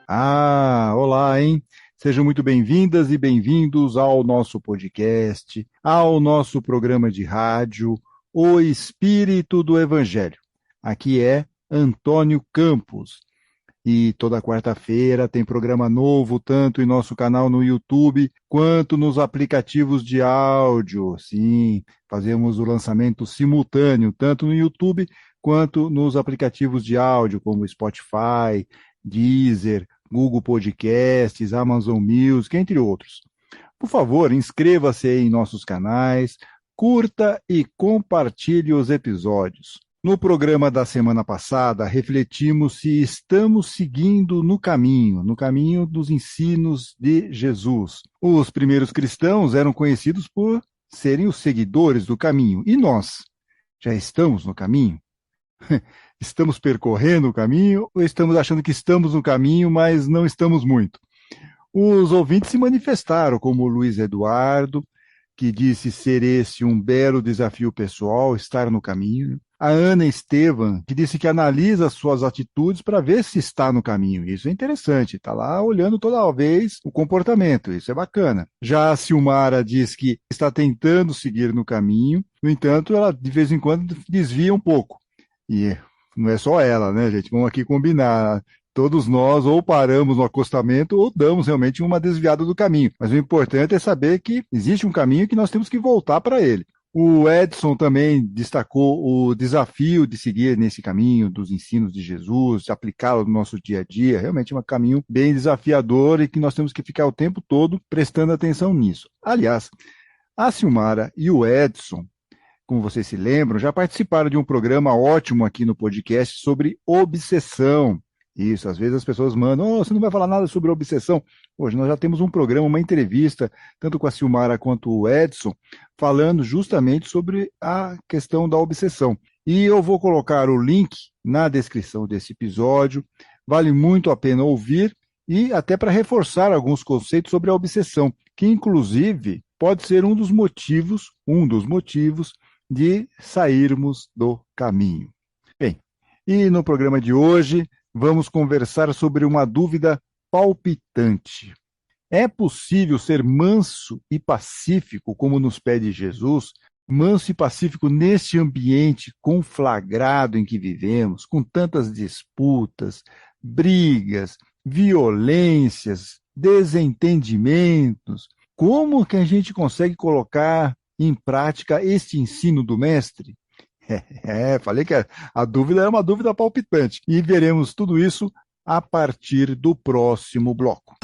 Olá, hein? Sejam muito bem-vindas e bem-vindos ao nosso podcast, ao nosso programa de rádio, O Espírito do Evangelho. Aqui é Antônio Campos. E toda quarta-feira tem programa novo, tanto em nosso canal no YouTube, quanto nos aplicativos de áudio. Sim, fazemos o lançamento simultâneo, tanto no YouTube, quanto nos aplicativos de áudio, como Spotify, Deezer, Google Podcasts, Amazon Music, entre outros. Por favor, inscreva-se em nossos canais, curta e compartilhe os episódios. No programa da semana passada, refletimos se estamos seguindo no caminho dos ensinos de Jesus. Os primeiros cristãos eram conhecidos por serem os seguidores do caminho. E nós? Já estamos no caminho? Estamos percorrendo o caminho ou estamos achando que estamos no caminho, mas não estamos muito? Os ouvintes se manifestaram, como o Luiz Eduardo, que disse ser esse um belo desafio pessoal, estar no caminho. A Ana Estevam, que disse que analisa suas atitudes para ver se está no caminho. Isso é interessante, está lá olhando toda vez o comportamento, isso é bacana. Já a Silmara diz que está tentando seguir no caminho, no entanto, ela de vez em quando desvia um pouco. E não é só ela, né, gente? Vamos aqui combinar. Todos nós ou paramos no acostamento ou damos realmente uma desviada do caminho. Mas o importante é saber que existe um caminho que nós temos que voltar para ele. O Edson também destacou o desafio de seguir nesse caminho dos ensinos de Jesus, de aplicá-lo no nosso dia a dia. Realmente é um caminho bem desafiador e que nós temos que ficar o tempo todo prestando atenção nisso. Aliás, a Silmara e o Edson, como vocês se lembram, já participaram de um programa ótimo aqui no podcast sobre obsessão. Isso, às vezes as pessoas mandam, você não vai falar nada sobre obsessão. Hoje nós já temos um programa, uma entrevista, tanto com a Silmara quanto o Edson, falando justamente sobre a questão da obsessão. E eu vou colocar o link na descrição desse episódio, vale muito a pena ouvir, e até para reforçar alguns conceitos sobre a obsessão, que inclusive pode ser um dos motivos de sairmos do caminho. Bem, e no programa de hoje, vamos conversar sobre uma dúvida palpitante. É possível ser manso e pacífico, como nos pede Jesus, manso e pacífico neste ambiente conflagrado em que vivemos, com tantas disputas, brigas, violências, desentendimentos? Como que a gente consegue colocar em prática este ensino do Mestre? Falei que a dúvida é uma dúvida palpitante. E veremos tudo isso a partir do próximo bloco.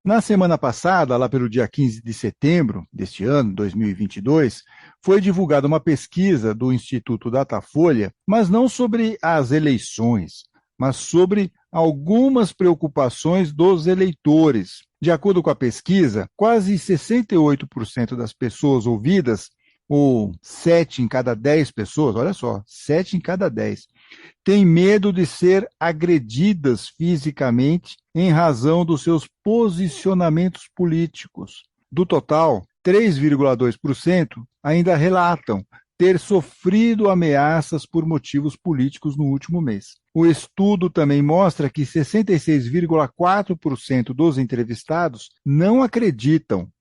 Na semana passada, lá pelo dia 15 de setembro deste ano, 2022, foi divulgada uma pesquisa do Instituto Datafolha, mas não sobre as eleições, mas sobre algumas preocupações dos eleitores. De acordo com a pesquisa, quase 68% das pessoas ouvidas, ou 7 em cada 10 pessoas, olha só, 7 em cada 10, têm medo de ser agredidas fisicamente em razão dos seus posicionamentos políticos. Do total, 3,2% ainda relatam ter sofrido ameaças por motivos políticos no último mês. O estudo também mostra que 66,4% dos entrevistados não acreditam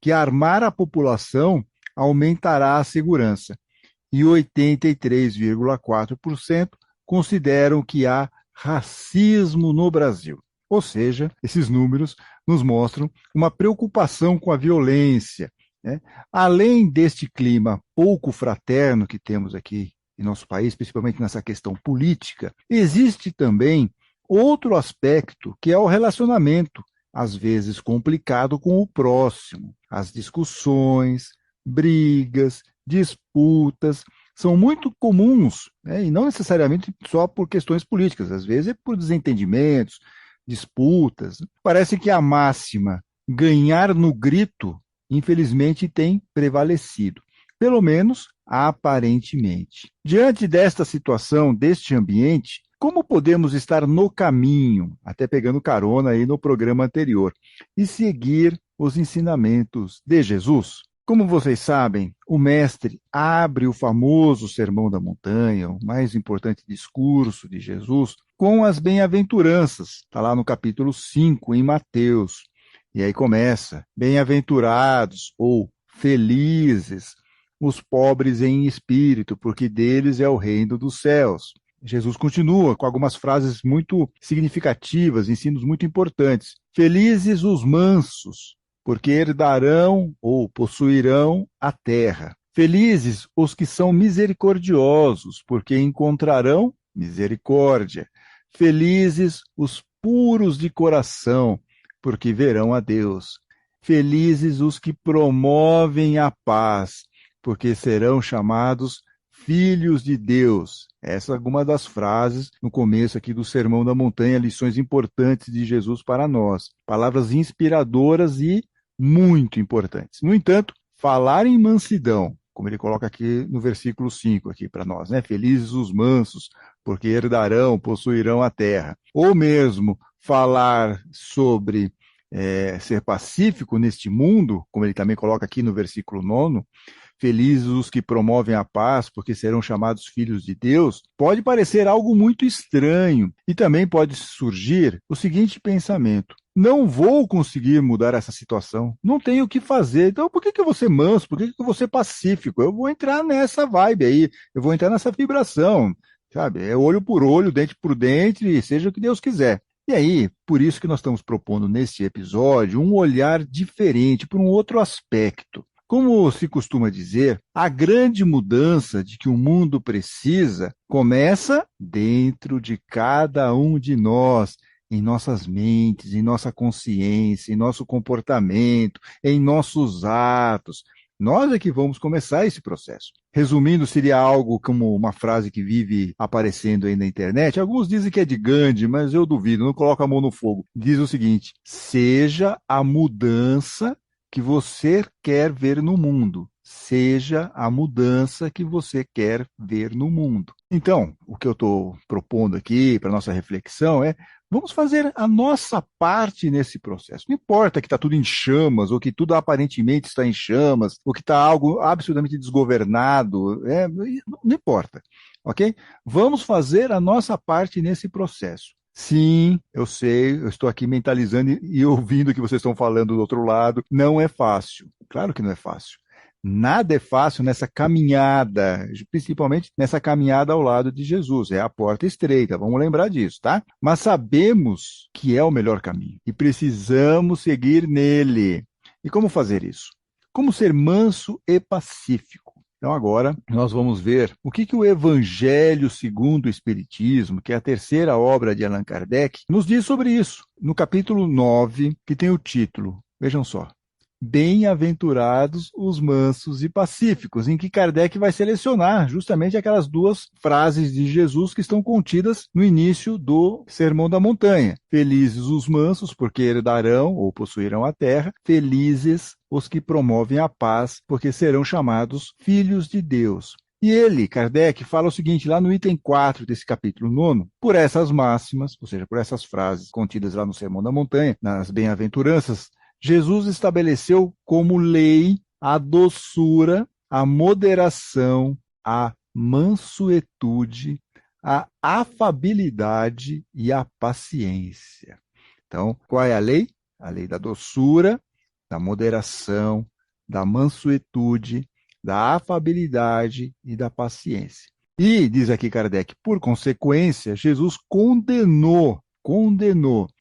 que armar a população aumentará a segurança. E 83,4% consideram que há racismo no Brasil. Ou seja, esses números nos mostram uma preocupação com a violência, né? Além deste clima pouco fraterno que temos aqui em nosso país, principalmente nessa questão política, existe também outro aspecto que é o relacionamento, às vezes complicado, com o próximo. As discussões, brigas, disputas são muito comuns, né? E não necessariamente só por questões políticas, às vezes é por desentendimentos, disputas. Parece que a máxima ganhar no grito, infelizmente, tem prevalecido, pelo menos aparentemente. Diante desta situação, deste ambiente, como podemos estar no caminho, até pegando carona aí no programa anterior, e seguir os ensinamentos de Jesus? Como vocês sabem, o mestre abre o famoso Sermão da Montanha, o mais importante discurso de Jesus, com as bem-aventuranças. Está lá no capítulo 5, em Mateus. E aí começa: bem-aventurados ou felizes os pobres em espírito, porque deles é o reino dos céus. Jesus continua com algumas frases muito significativas, ensinos muito importantes. Felizes os mansos, porque herdarão ou possuirão a terra. Felizes os que são misericordiosos, porque encontrarão misericórdia. Felizes os puros de coração, porque verão a Deus. Felizes os que promovem a paz, porque serão chamados filhos de Deus. Essa é alguma das frases no começo aqui do Sermão da Montanha, lições importantes de Jesus para nós. Palavras inspiradoras e muito importantes. No entanto, falar em mansidão, como ele coloca aqui no versículo 5 aqui para nós, né? Felizes os mansos, porque herdarão, possuirão a terra. Ou mesmo falar sobre ser pacífico neste mundo, como ele também coloca aqui no versículo 9, felizes os que promovem a paz, porque serão chamados filhos de Deus, pode parecer algo muito estranho. E também pode surgir o seguinte pensamento: não vou conseguir mudar essa situação, não tenho o que fazer, então por que eu vou ser manso, por que eu vou ser pacífico? Eu vou entrar nessa vibe aí, eu vou entrar nessa vibração, sabe? É olho por olho, dente por dente, seja o que Deus quiser. E aí, por isso que nós estamos propondo neste episódio um olhar diferente, por um outro aspecto. Como se costuma dizer, a grande mudança de que o mundo precisa começa dentro de cada um de nós, em nossas mentes, em nossa consciência, em nosso comportamento, em nossos atos. Nós é que vamos começar esse processo. Resumindo, seria algo como uma frase que vive aparecendo aí na internet. Alguns dizem que é de Gandhi, mas eu duvido, não coloco a mão no fogo. Diz o seguinte: seja a mudança que você quer ver no mundo. Seja a mudança que você quer ver no mundo. Então, o que eu estou propondo aqui para nossa reflexão é: vamos fazer a nossa parte nesse processo. Não importa que está tudo em chamas, ou que tudo aparentemente está em chamas, ou que está algo absolutamente desgovernado, não importa, ok? Vamos fazer a nossa parte nesse processo. Sim, eu sei, eu estou aqui mentalizando e ouvindo o que vocês estão falando do outro lado. Não é fácil. Claro que não é fácil. Nada é fácil nessa caminhada, principalmente nessa caminhada ao lado de Jesus. É a porta estreita, vamos lembrar disso, tá? Mas sabemos que é o melhor caminho e precisamos seguir nele. E como fazer isso? Como ser manso e pacífico? Então agora nós vamos ver o que o Evangelho segundo o Espiritismo, que é a terceira obra de Allan Kardec, nos diz sobre isso. No capítulo 9, que tem o título, vejam só: Bem-aventurados os mansos e pacíficos, em que Kardec vai selecionar justamente aquelas duas frases de Jesus que estão contidas no início do Sermão da Montanha. Felizes os mansos, porque herdarão ou possuirão a terra. Felizes os que promovem a paz, porque serão chamados filhos de Deus. E ele, Kardec, fala o seguinte, lá no item 4 desse capítulo 9, por essas máximas, ou seja, por essas frases contidas lá no Sermão da Montanha, nas bem-aventuranças, Jesus estabeleceu como lei a doçura, a moderação, a mansuetude, a afabilidade e a paciência. Então, qual é a lei? A lei da doçura, da moderação, da mansuetude, da afabilidade e da paciência. E, diz aqui Kardec, por consequência, Jesus condenou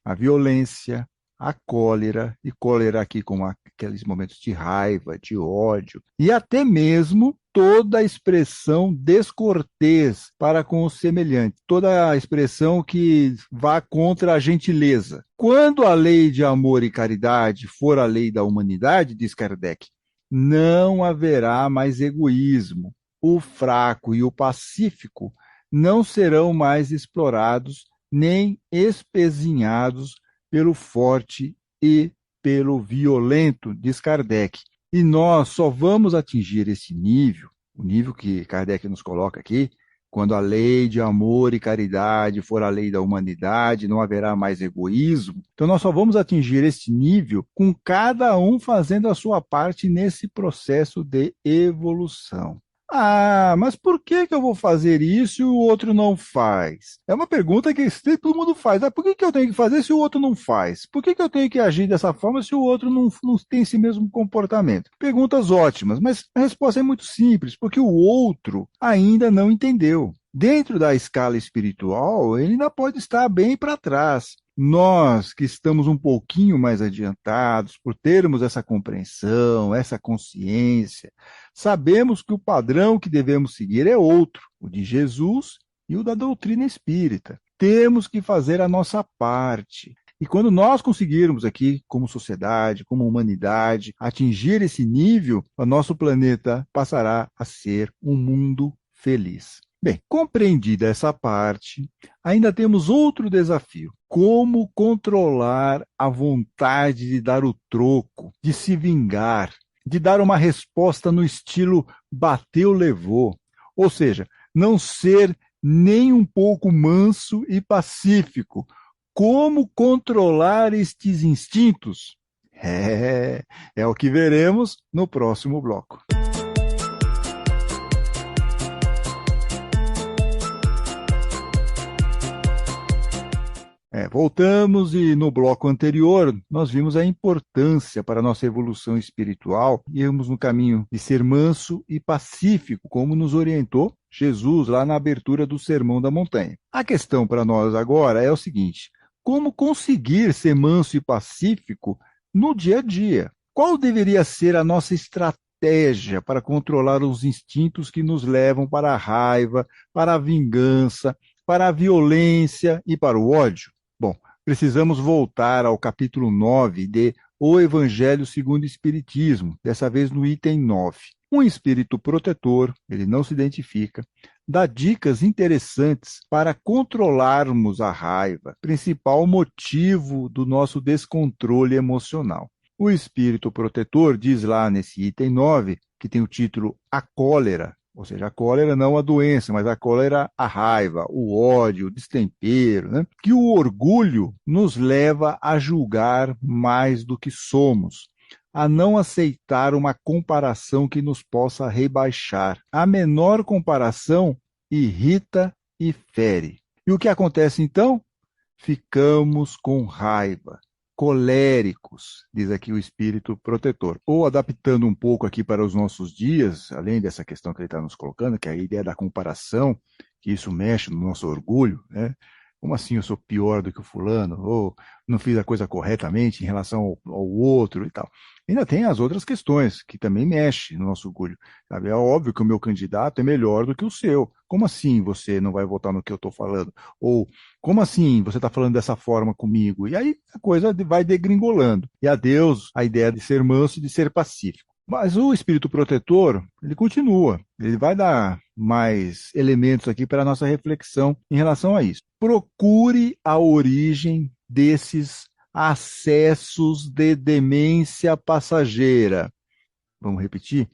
a violência, a cólera, e cólera aqui como aqueles momentos de raiva, de ódio, e até mesmo toda a expressão descortês para com o semelhante, toda a expressão que vá contra a gentileza. Quando a lei de amor e caridade for a lei da humanidade, diz Kardec, não haverá mais egoísmo. O fraco e o pacífico não serão mais explorados nem espezinhados pelo forte e pelo violento, diz Kardec. E nós só vamos atingir esse nível, o nível que Kardec nos coloca aqui, Quando a lei de amor e caridade for a lei da humanidade, não haverá mais egoísmo. Então, nós só vamos atingir este nível com cada um fazendo a sua parte nesse processo de evolução. Ah, mas por que eu vou fazer isso e o outro não faz? É uma pergunta que todo mundo faz. Ah, por que eu tenho que fazer se o outro não faz? Por que eu tenho que agir dessa forma se o outro não tem esse mesmo comportamento? Perguntas ótimas, mas a resposta é muito simples, porque o outro ainda não entendeu. Dentro da escala espiritual, ele ainda pode estar bem para trás. Nós que estamos um pouquinho mais adiantados, por termos essa compreensão, essa consciência, sabemos que o padrão que devemos seguir é outro, o de Jesus e o da doutrina espírita. Temos que fazer a nossa parte. E quando nós conseguirmos aqui, como sociedade, como humanidade, atingir esse nível, o nosso planeta passará a ser um mundo feliz. Bem, compreendida essa parte, ainda temos outro desafio. Como controlar a vontade de dar o troco, de se vingar, de dar uma resposta no estilo bateu, levou. Ou seja, não ser nem um pouco manso e pacífico. Como controlar estes instintos? É o que veremos no próximo bloco. Voltamos e no bloco anterior nós vimos a importância para a nossa evolução espiritual e irmos no caminho de ser manso e pacífico, como nos orientou Jesus lá na abertura do Sermão da Montanha. A questão para nós agora é o seguinte: como conseguir ser manso e pacífico no dia a dia? Qual deveria ser a nossa estratégia para controlar os instintos que nos levam para a raiva, para a vingança, para a violência e para o ódio? Bom, precisamos voltar ao capítulo 9 de O Evangelho segundo o Espiritismo, dessa vez no item 9. Um espírito protetor, ele não se identifica, dá dicas interessantes para controlarmos a raiva, principal motivo do nosso descontrole emocional. O espírito protetor diz lá nesse item 9, que tem o título A Cólera, ou seja, a cólera não a doença, mas a cólera a raiva, o ódio, o destempero, né? Que o orgulho nos leva a julgar mais do que somos, a não aceitar uma comparação que nos possa rebaixar. A menor comparação irrita e fere. E o que acontece então? Ficamos com raiva, coléricos, diz aqui o espírito protetor. Ou adaptando um pouco aqui para os nossos dias, além dessa questão que ele está nos colocando, que é a ideia da comparação, que isso mexe no nosso orgulho, né? Como assim eu sou pior do que o fulano? Ou não fiz a coisa corretamente em relação ao outro e tal. Ainda tem as outras questões que também mexem no nosso orgulho. Sabe? É óbvio que o meu candidato é melhor do que o seu. Como assim você não vai votar no que eu estou falando? Ou como assim você está falando dessa forma comigo? E aí a coisa vai degringolando. E adeus a ideia de ser manso e de ser pacífico. Mas o espírito protetor, ele continua. Ele vai dar mais elementos aqui para a nossa reflexão em relação a isso. Procure a origem desses acessos de demência passageira. Vamos repetir?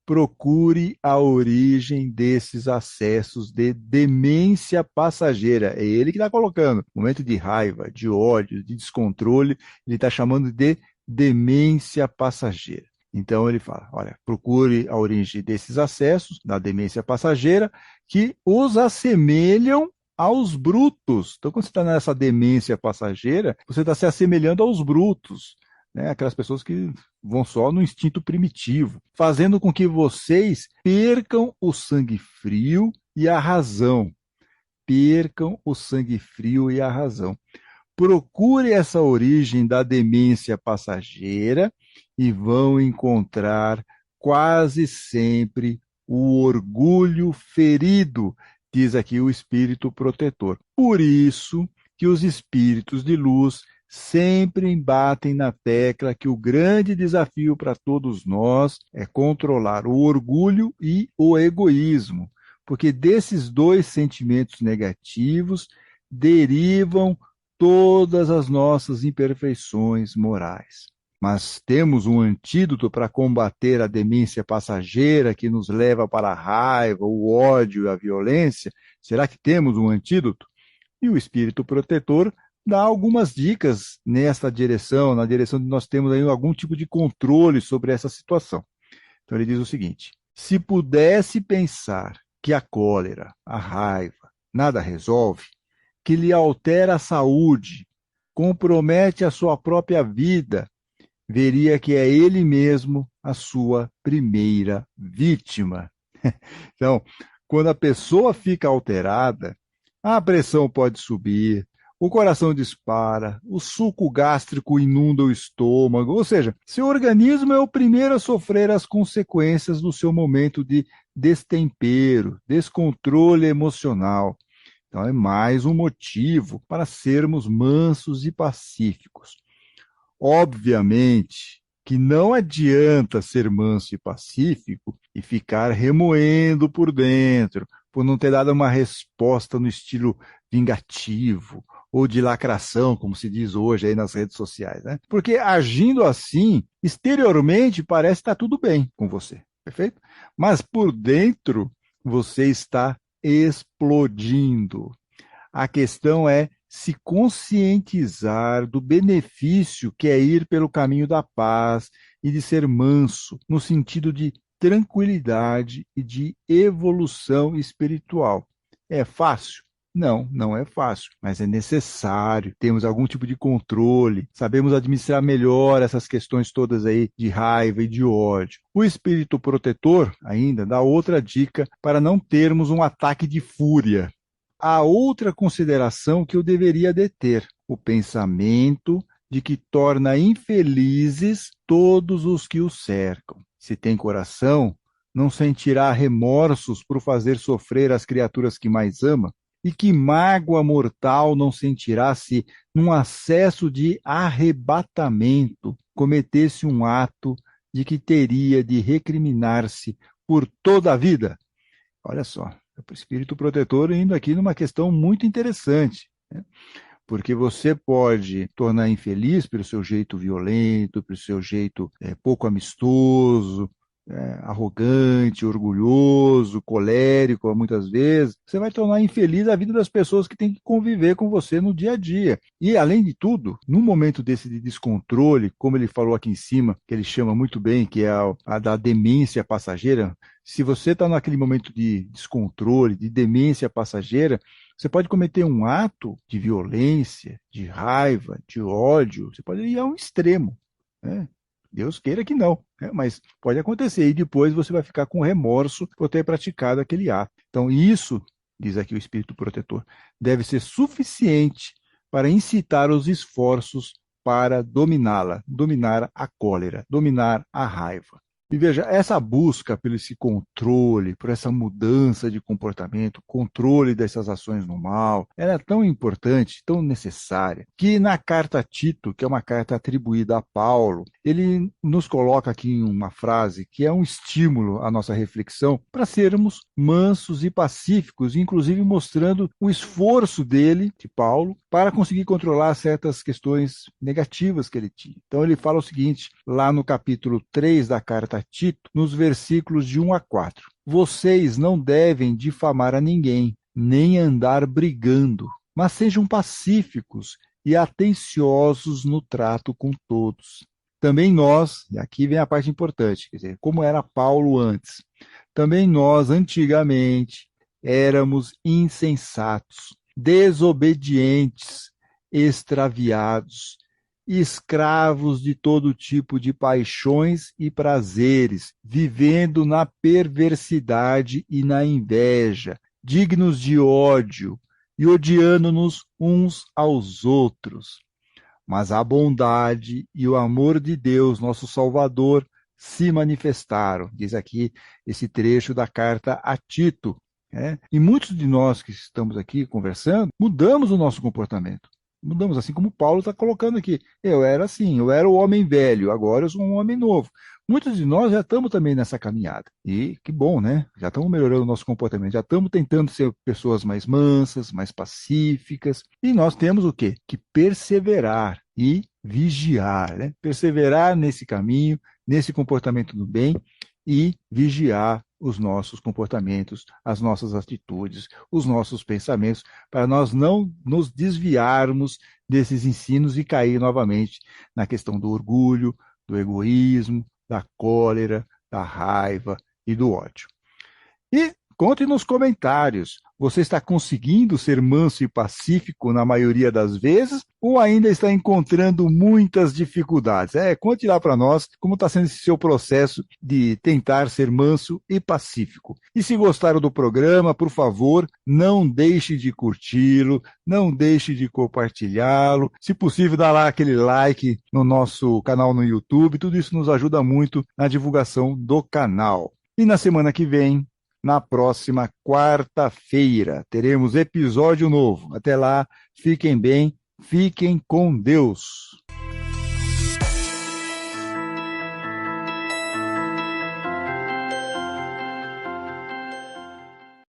Procure a origem desses acessos de demência passageira. É ele que está colocando. Momento de raiva, de ódio, de descontrole, ele está chamando de demência passageira. Então ele fala, olha, procure a origem desses acessos, da demência passageira, que os assemelham aos brutos. Então, quando você está nessa demência passageira, você está se assemelhando aos brutos, né? Aquelas pessoas que vão só no instinto primitivo, fazendo com que vocês percam o sangue frio e a razão. Percam o sangue frio e a razão. Procure essa origem da demência passageira e vão encontrar quase sempre o orgulho ferido, diz aqui o espírito protetor. Por isso que os espíritos de luz sempre batem na tecla que o grande desafio para todos nós é controlar o orgulho e o egoísmo, porque desses dois sentimentos negativos derivam todas as nossas imperfeições morais. Mas temos um antídoto para combater a demência passageira que nos leva para a raiva, o ódio e a violência? Será que temos um antídoto? E o espírito protetor dá algumas dicas nesta direção, na direção de nós termos aí algum tipo de controle sobre essa situação. Então ele diz o seguinte: se pudesse pensar que a cólera, a raiva, nada resolve, que lhe altera a saúde, compromete a sua própria vida, veria que é ele mesmo a sua primeira vítima. Então, quando a pessoa fica alterada, a pressão pode subir, o coração dispara, o suco gástrico inunda o estômago, ou seja, seu organismo é o primeiro a sofrer as consequências do seu momento de destempero, descontrole emocional. Então, é mais um motivo para sermos mansos e pacíficos. Obviamente que não adianta ser manso e pacífico e ficar remoendo por dentro, por não ter dado uma resposta no estilo vingativo ou de lacração, como se diz hoje aí nas redes sociais, né? Porque agindo assim, exteriormente parece estar tudo bem com você, perfeito? Mas por dentro você está explodindo. A questão é se conscientizar do benefício que é ir pelo caminho da paz e de ser manso, no sentido de tranquilidade e de evolução espiritual. É fácil? Não, não é fácil, mas é necessário. Temos algum tipo de controle, sabemos administrar melhor essas questões todas aí de raiva e de ódio. O espírito protetor ainda dá outra dica para não termos um ataque de fúria. Há outra consideração que eu deveria deter: o pensamento de que torna infelizes todos os que o cercam. Se tem coração, não sentirá remorsos por fazer sofrer as criaturas que mais ama? E que mágoa mortal não sentirá se, num acesso de arrebatamento, cometesse um ato de que teria de recriminar-se por toda a vida? Olha só, o espírito protetor indo aqui numa questão muito interessante, né? Porque você pode tornar infeliz pelo seu jeito violento, pelo seu jeito pouco amistoso, arrogante, orgulhoso, colérico, muitas vezes. Você vai tornar infeliz a vida das pessoas que têm que conviver com você no dia a dia. E, além de tudo, num momento desse de descontrole, como ele falou aqui em cima, que ele chama muito bem, que é a da demência passageira, se você está naquele momento de descontrole, de demência passageira, você pode cometer um ato de violência, de raiva, de ódio, você pode ir a um extremo, né? Deus queira que não, né? Mas pode acontecer e depois você vai ficar com remorso por ter praticado aquele ato. Então isso, diz aqui o espírito protetor, deve ser suficiente para incitar os esforços para dominá-la, dominar a cólera, dominar a raiva. E veja, essa busca por esse controle, por essa mudança de comportamento, controle dessas ações no mal, ela é tão importante, tão necessária, que na carta a Tito, que é uma carta atribuída a Paulo, ele nos coloca aqui em uma frase que é um estímulo à nossa reflexão para sermos mansos e pacíficos, inclusive mostrando o esforço dele, de Paulo, para conseguir controlar certas questões negativas que ele tinha. Então ele fala o seguinte, lá no capítulo 3 da carta a Tito, nos versículos de 1 a 4. Vocês não devem difamar a ninguém, nem andar brigando, mas sejam pacíficos e atenciosos no trato com todos. Também nós, e aqui vem a parte importante, quer dizer, como era Paulo antes, também nós, antigamente, éramos insensatos, desobedientes, extraviados, escravos de todo tipo de paixões e prazeres, vivendo na perversidade e na inveja, dignos de ódio e odiando-nos uns aos outros. Mas a bondade e o amor de Deus, nosso Salvador, se manifestaram. Diz aqui esse trecho da carta a Tito. E muitos de nós que estamos aqui conversando, mudamos o nosso comportamento. Mudamos, assim como Paulo está colocando aqui. Eu era assim, eu era o homem velho, agora eu sou um homem novo. Muitos de nós já estamos também nessa caminhada. E que bom, né? Já estamos melhorando o nosso comportamento, já estamos tentando ser pessoas mais mansas, mais pacíficas. E nós temos o quê? Que perseverar e vigiar, né? Perseverar nesse caminho, nesse comportamento do bem e vigiar os nossos comportamentos, as nossas atitudes, os nossos pensamentos, para nós não nos desviarmos desses ensinos e cair novamente na questão do orgulho, do egoísmo, da cólera, da raiva e do ódio. E conte nos comentários, você está conseguindo ser manso e pacífico na maioria das vezes ou ainda está encontrando muitas dificuldades? Conte lá para nós como está sendo esse seu processo de tentar ser manso e pacífico. E se gostaram do programa, por favor, não deixe de curti-lo, não deixe de compartilhá-lo. Se possível, dá lá aquele like no nosso canal no YouTube. Tudo isso nos ajuda muito na divulgação do canal. E na semana que vem, na próxima quarta-feira, teremos episódio novo. Até lá, fiquem bem, fiquem com Deus.